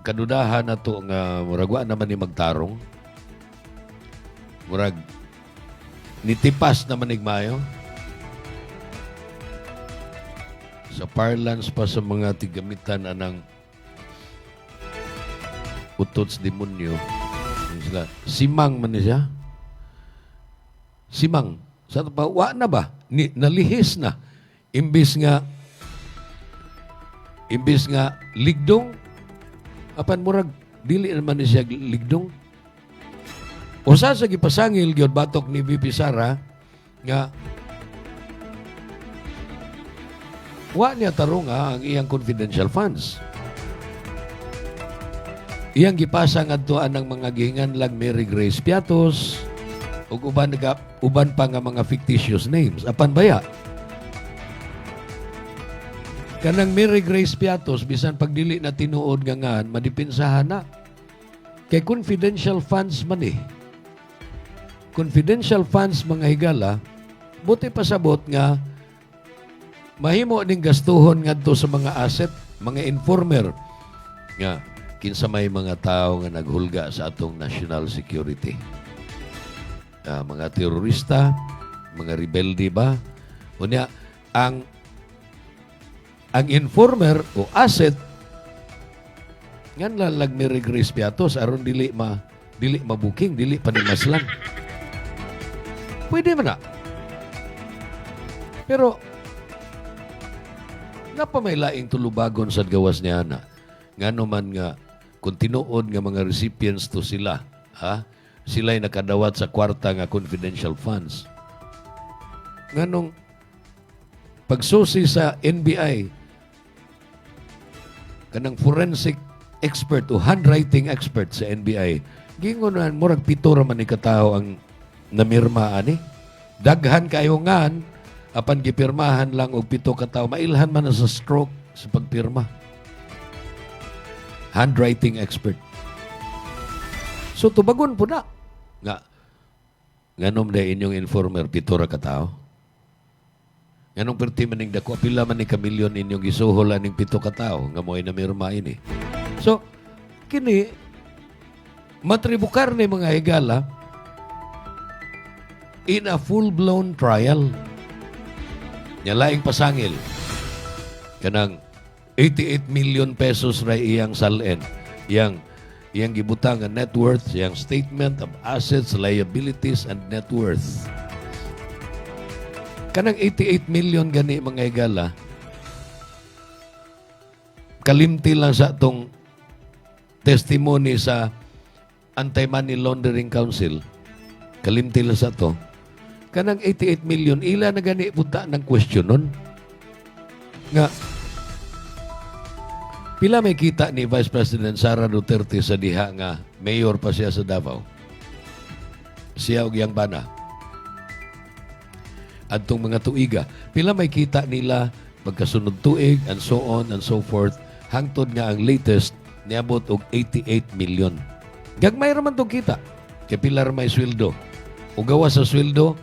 kadudahan na to nga murag wa naman ni magtarong. Murag nitipas naman ni mayo. Sa parlance pa sa mga tigamitan anang utots demonyo. Sila, simang man siya. Simang. Sa pa, wa na ba? Nalihis na. Imbis nga ligdong, apan murag, dili naman siya ligdong. O sa gipasangil, gyud batok ni VP Sara, nga wa niya tarong ang iyang confidential funds. Iyang gipasa ngadtoan ng mga gihinganlang Mary Grace Piatos ug uban pa nga mga fictitious names. Apan baya? Kanang Mary Grace Piatos bisan pagdili na tinuod nga madipinsahan na. Kay confidential funds man eh. Confidential funds mga higala, buti pasabot nga mahimo ning gastuhon ngadto sa mga asset, mga informer nga kinsa may mga tao nga naghulga sa atong national security. Mga terorista, mga rebelde ba? Unya ang informer o asset ngan lalag ni Grace Piatos aron dili mabuking, dili panimaslan. Pwede man na. Pero napamailaing tulubagon sa gawas niya na. Nga naman nga, kung tinuod nga mga recipients to sila, sila'y nakadawat sa kwarta nga confidential funds. Nga nung pagsusi sa NBI, kanang forensic expert o handwriting expert sa NBI, gingonan, murag 7 raman ni katao ang namirma ani. Daghan kayo ngan apan gipirmahan lang og 7 ka tawo, mailhan man na sa stroke sa pagpirma. Handwriting expert. So tubagon po na nga nganom na inyong informer 7 ra ka tawo. Nganong perti maning dako pila man ni kamilyon inyong gisuhol aning 7 ka tawo nga mo'y namirma ini. So kini matribukar ni mga higala in a full-blown trial. Nyalaing pasangil. Kanang 88 million pesos ra iyang salen. Iyang gibutang ang net worth, iyang statement of assets, liabilities, and net worth. Kanang 88 million gani mga higala, kalimti lang sa itong testimony sa Anti-Money Laundering Council. Kalimti lang sa to. Kanang 88 million, ila na gani punta ng question nun. Nga, pila may kita ni Vice President Sara Duterte sa diha nga mayor pa siya sa Davao. Siya og yang bana. Adtong mga tuiga, pila may kita nila pagkasunod tuig and so on and so forth, hangtod nga ang latest niabot og 88 million. Gagmay raman tong kita. Kay pila ra may sweldo. Ugawa sa sweldo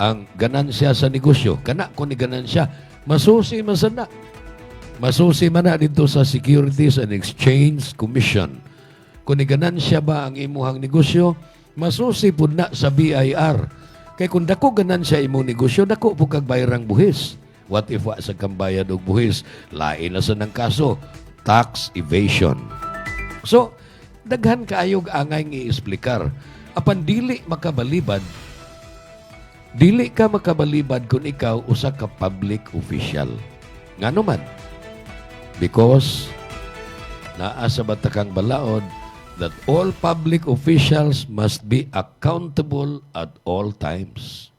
ang ganansya sa negosyo. Kana ko ni ganansya, masusi man sana. Masusi man na dito sa Securities and Exchange Commission. Kung ni ganansya ba ang imuhang negosyo, masusi pud na sa BIR. Kay kung dako ganansya imong negosyo, dako po kag bayrang buhis. What if wa sa kambayad og buhis? Lain na sa nang kaso, tax evasion. So, daghan kaayog angay i-explicar. Apan dili makabalibad, dili ka makabalibad kung ikaw usa ka public official. Ngano man? Because naa sa batakang balaod that all public officials must be accountable at all times.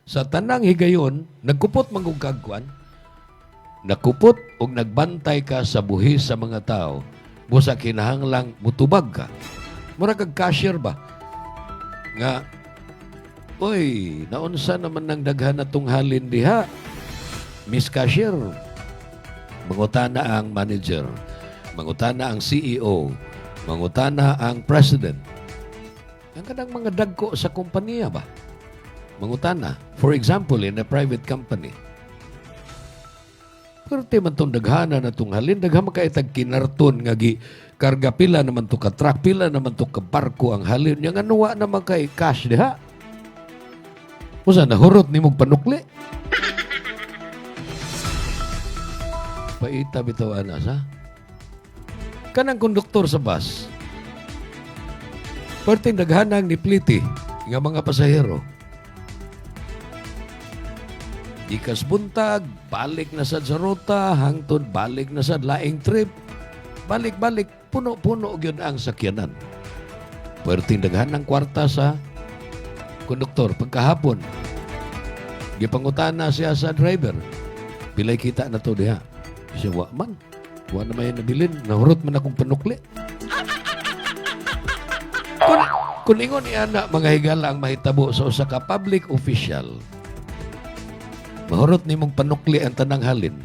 Sa tanang higayon, nagkupot manggugagkuan, nakupot o nagbantay ka sa buhis sa mga tao, busa kinahanglang mutubag ka. Mura kag cashier ba? Nga, oy, naunsa naman ng daghan na tunghalin diha. Miss Cashier, mangutana ang manager, mangutana ang CEO, mangutana ang president. Ang kadang mga dagko sa kumpanya ba? Mangutana. For example, in a private company. Pero ti man itong daghana na itong halin, daghama ka itag kinarton nga karga pila naman to ka truck, pila naman to ka barko ang halin. Yang anuwa naman kay cash diha. Usa, nahurot ni mong panukli. Paita bitaw anas, ha? Kanang konduktor sa bus. Perting daghanang nipliti nga mga pasahero. Ikas buntag, balik na sad sa ruta, hangtod balik na sad laing trip. Balik-balik, puno-puno gyud ang sakyanan. Perting daghanang kwarta sa konduktor pagkahapon. Gipangutana siya sa driver. Pilay kita na to diha. Siya, wa man. Wa na may nabilin. Nahurot man akong panukli. Kung ingon ni ana, mga higala ang mahitabo sa usa ka public official, mahurot ni mong panukli ang tanang halin,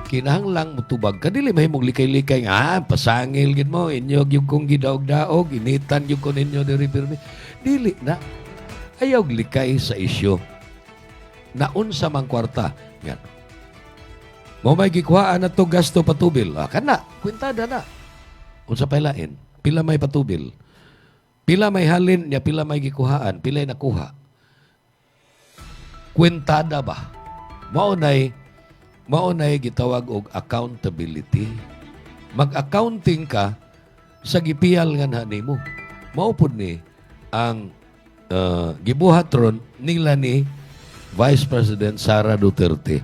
kinahanglang mutubag ka. Dili mahimong likay-likay nga, pasangil gid mo, inyog yung kong gidaog-daog, initan yung kong inyo diri pirmi. Dili na. Ayaw likay sa isyo. Naunsa mang kwarta. Yan. Mo may gikuhaan na to gasto patubil. Kana, kwintada na. Unsa pay lain? Pila may patubil? Pila may halin niya, pila may gikuhaan, pila nakuha. Kwentada ba? Maunay gitawag og accountability. Mag-accounting ka sa gipiyal nga na nimo. Maupod ni ang gibuhatron nila ni Vice President Sara Duterte.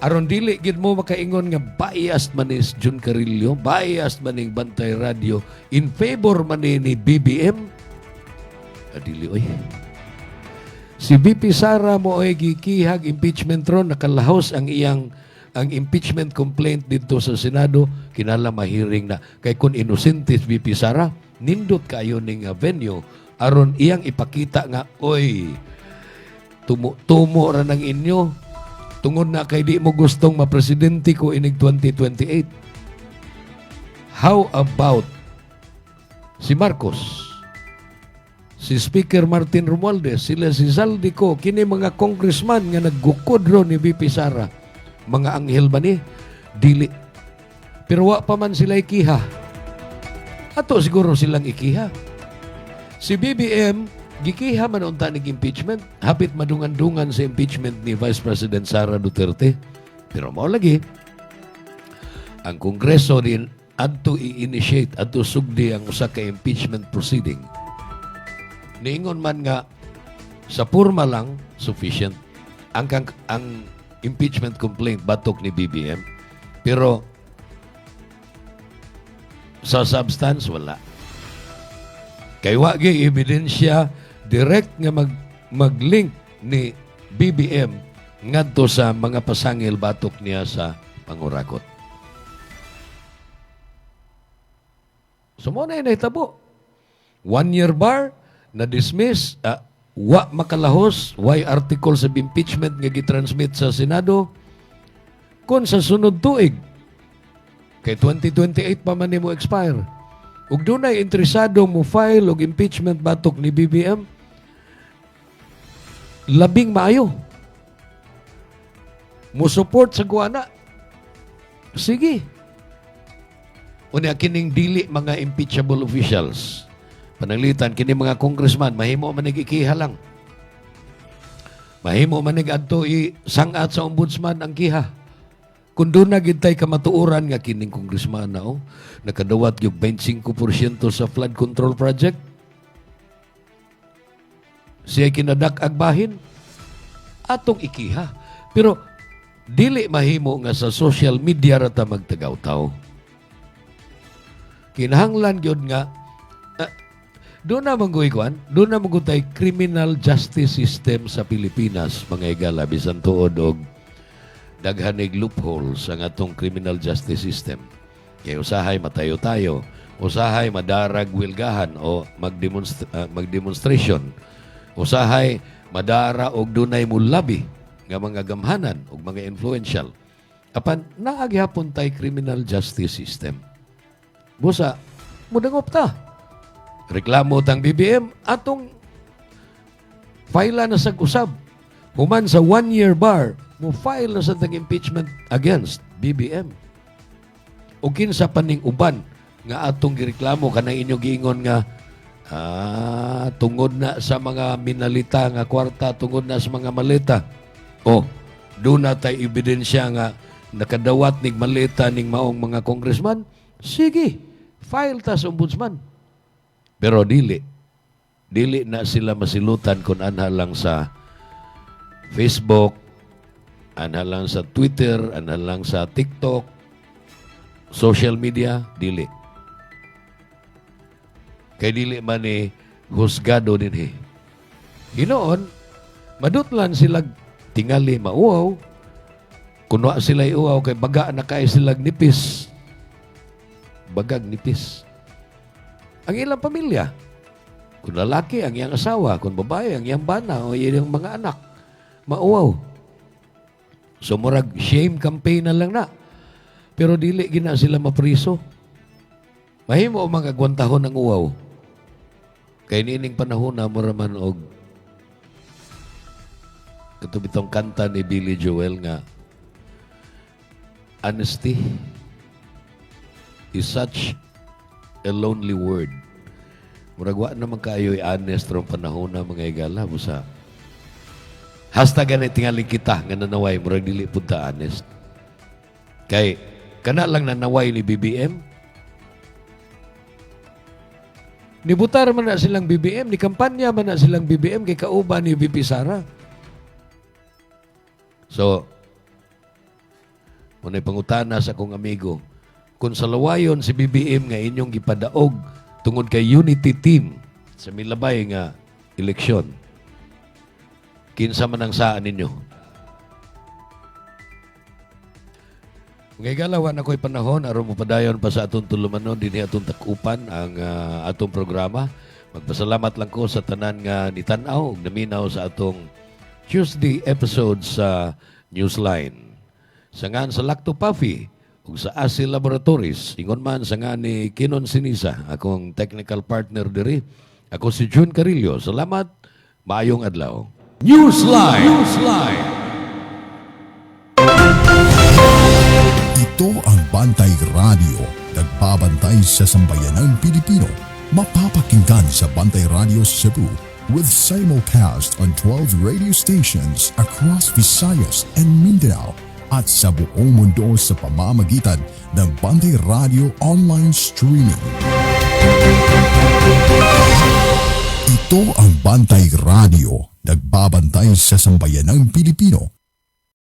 Aron dili gid mo makaingon nga biased man is Jun Carillo, biased man ning Bantay Radio, in favor man ni BBM. Adili oy. Si VP Sara mo ay gikihag impeachment ron, nakalahos ang impeachment complaint dito sa Senado, kinala mahiring na. Kay kung inosente si VP Sara, nindot kayo ning venue aron iyang ipakita nga, oy, tumo ra ng inyo. Tungod na kay di mo gustong mapresidente ko inig 2028. How about si Marcos? Si Speaker Martin Romualdez, sila si Zaldico, kini mga congressman nga naggukod ro ni VP Sara. Mga anghel ba ni? Dili. Pero wa pa man sila ikiha. Ato siguro silang ikiha. Si BBM, gikiha man unta ng impeachment. Hapit madungan-dungan sa impeachment ni Vice President Sara Duterte. Pero mao lagi, ang Kongreso din adto i-initiate, adto sugdi ang usa ka impeachment proceeding. Niingon man nga sa purma lang sufficient ang impeachment complaint batok ni BBM, pero sa substance wala. Kay wa gyud ebidensya direct nga mag-link ni BBM ngadto sa mga pasangil batok niya sa pangurakot. So mo na nahitabo. 1-year bar na-dismiss, wa makalahos, why articles of impeachment nga gitransmit sa Senado, kung sa sunod tuig, kay 2028 pa man mo expire. Ug dunay interesado mo file og impeachment batok ni BBM, labing maayo. Mo support sa guana. Sige. Unya kining dili mga impeachable officials. Pananglitan kini mga congressman mahimo man ikiha lang. Mahimo man adto isangat sa ombudsman ang kiha. Kung doon na gintay kamatuoran nga kining congressman na nakadawat yung 25% sa flood control project. Siya kinadak agbahin atong ikiha. Pero dili mahimo nga sa social media rata magtagaw-taw. Kinahanglan gyud nga doon na mangguikuan, doon na mangutay criminal justice system sa Pilipinas, mga igala, bisan tuod og daghanig loopholes ang atong criminal justice system. Kaya usahay matayo-tayo, usahay madarag wilgahan o magdemonstration, usahay madara og dunay mulabi nga mga gamhanan og mga influential. Apan naagyapon tay criminal justice system. Busa, mudangop ta. Reklamo tang BBM atong file na sa usab. Human sa 1-year bar, mo file na sa tang impeachment against BBM. O kinsa paning uban nga atong gireklamo kanang inyo giingon nga tungod na sa mga minalita nga kwarta, tungod na sa mga maleta. Doon na tayo ebidensya nga nakadawat ning maleta ning maong mga congressman. Sige, file ta sa ombudsman. Pero dili na sila masilutan kung anha lang sa Facebook, anha lang sa Twitter, anha lang sa TikTok, social media, dili. Kay dili man husgado din Hinoon, madutlan sila tingali mauaw, kunwa sila iuaw kay baga na kay sila nipis. Bagag nipis. Ang ilang pamilya, kung lalaki, ang iyang asawa, kung babae, ang iyang bana, o iyang mga anak, mauwaw. So, murag shame campaign na lang na. Pero dili gina sila mapriso. Mahimo o mga gwantahon ng uwaw. Kaya niining panahon na muraman og katubitong kanta ni Billy Joel nga, honesty is such a lonely word. Muragwa naman kayo honest ron panahon na mga igala. Busa. Hasta ganit tingaling kita nga nanaway. Murag dili punta honest. Kay, kana lang nanaway ni BBM. Nibutar man na silang BBM. Ni kampanya man na silang BBM. Kay kauban ni VP Sara. So, muna'y pangutana sa akong amigo. Kung sa lawayon si BBM nga inyong gipadaog tungod kay unity team sa milabay nga eleksyon, kinsa man ang saan ninyo? Ngay galawan ako'y panahon aron mo padayon pa sa atong tulumanon dinhi atong takupan ang atong programa. Magpasalamat lang ko sa tanan nga nitanaw ug naminaw sa atong Tuesday episode sa Newsline. Sangan sa Lacto Puffy ug sa Asil Laboratories, ingon man sangan ni Kinon Sinisa, akong technical partner diri. Ako si June Carillo. Salamat. Maayong adlaw. Newsline. Ito ang Bantay Radio, nagbabantay sa sambayanang Pilipino. Mapapakinggan sa Bantay Radio Cebu with simulcast on 12 radio stations across Visayas and Mindanao at sa buong mundo sa pamamagitan ng Bantay Radio online streaming. Ito ang Bantay Radio, nagbabantay sa sambayanang Pilipino.